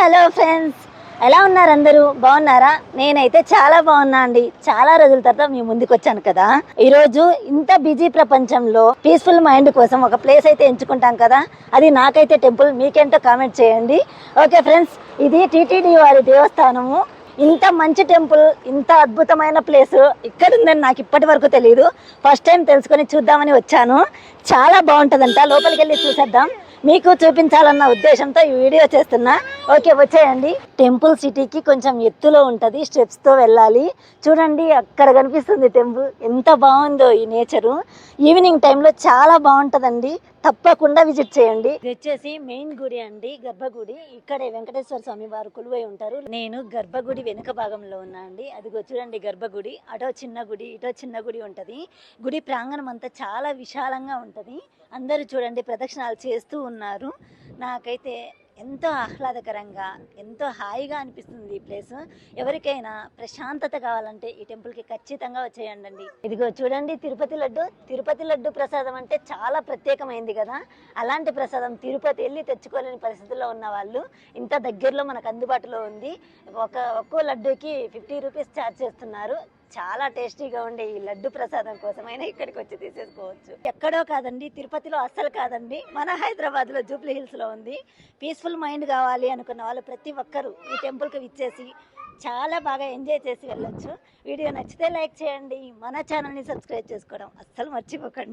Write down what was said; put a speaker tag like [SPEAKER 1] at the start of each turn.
[SPEAKER 1] Hello friends, ఎలా ఉన్నారు? అందరూ బాగున్నారా? నేనైతే చాలా బాగున్నా అండి. చాలా రోజుల తర్వాత మీ ముందుకు వచ్చాను కదా. ఈరోజు ఇంత బిజీ ప్రపంచంలో పీస్ఫుల్ మైండ్ కోసం ఒక ప్లేస్ అయితే ఎంచుకుంటాం కదా. అది నాకైతే టెంపుల్, మీకేంటో కామెంట్ చేయండి. ఓకే ఫ్రెండ్స్, ఇది టీటీడీ వారి దేవస్థానము. ఇంత మంచి టెంపుల్, ఇంత అద్భుతమైన ప్లేస్ ఇక్కడ ఉందని నాకు ఇప్పటి వరకు తెలియదు. ఫస్ట్ టైం తెలుసుకొని చూద్దామని వచ్చాను. చాలా బాగుంటుందంట. లోపలికి వెళ్ళి చూసేద్దాం. మీకు చూపించాలన్న ఉద్దేశంతో ఈ వీడియో చేస్తున్నా. ఓకే, వచ్చేయండి. టెంపుల్ సిటీకి కొంచెం ఎత్తులో ఉంటుంది, స్టెప్స్తో వెళ్ళాలి. చూడండి, అక్కడ కనిపిస్తుంది టెంపుల్. ఎంత బాగుందో ఈ నేచరు. ఈవినింగ్ టైంలో చాలా బాగుంటుందండి. తప్పకుండా విజిట్ చేయండి. ఇది వచ్చేసి మెయిన్ గుడి అండి, గర్భగుడి. ఇక్కడే వెంకటేశ్వర స్వామి వారు కొలువై ఉంటారు. నేను గర్భగుడి వెనుక భాగంలో ఉన్నా అండి. అదిగో చూడండి గర్భగుడి. అటో చిన్న గుడి, ఇటో చిన్న గుడి ఉంటది. గుడి ప్రాంగణం అంతా చాలా విశాలంగా ఉంటది. అందరూ చూడండి ప్రదక్షిణాలు చేస్తూ ఉన్నారు. నాకైతే ఎంతో ఆహ్లాదకరంగా, ఎంతో హాయిగా అనిపిస్తుంది ఈ ప్లేస్. ఎవరికైనా ప్రశాంతత కావాలంటే ఈ టెంపుల్కి ఖచ్చితంగా వచ్చేయండి. ఇదిగో చూడండి తిరుపతి లడ్డు. తిరుపతి లడ్డు ప్రసాదం అంటే చాలా ప్రత్యేకమైంది కదా. అలాంటి ప్రసాదం తిరుపతి వెళ్ళి తెచ్చుకోలేని పరిస్థితుల్లో ఉన్న వాళ్ళు ఇంత దగ్గరలో మనకు అందుబాటులో ఉంది. ఒక్కో లడ్డూకి 50 రూపీస్ ఛార్జ్ చేస్తున్నారు. చాలా టేస్టీగా ఉండే ఈ లడ్డు ప్రసాదం కోసమైనా ఇక్కడికి వచ్చి తీసేసుకోవచ్చు. ఎక్కడో కాదండి, తిరుపతిలో అస్సలు కాదండి, మన హైదరాబాద్ లో జూబ్లీ హిల్స్ లో ఉంది. పీస్ఫుల్ మైండ్ కావాలి అనుకున్న వాళ్ళు ప్రతి ఒక్కరూ ఈ టెంపుల్ కి విచ్చేసి చాలా బాగా ఎంజాయ్ చేసి వెళ్ళొచ్చు. వీడియో నచ్చితే లైక్ చేయండి, మన ఛానల్ని సబ్స్క్రైబ్ చేసుకోవడం అస్సలు మర్చిపోకండి.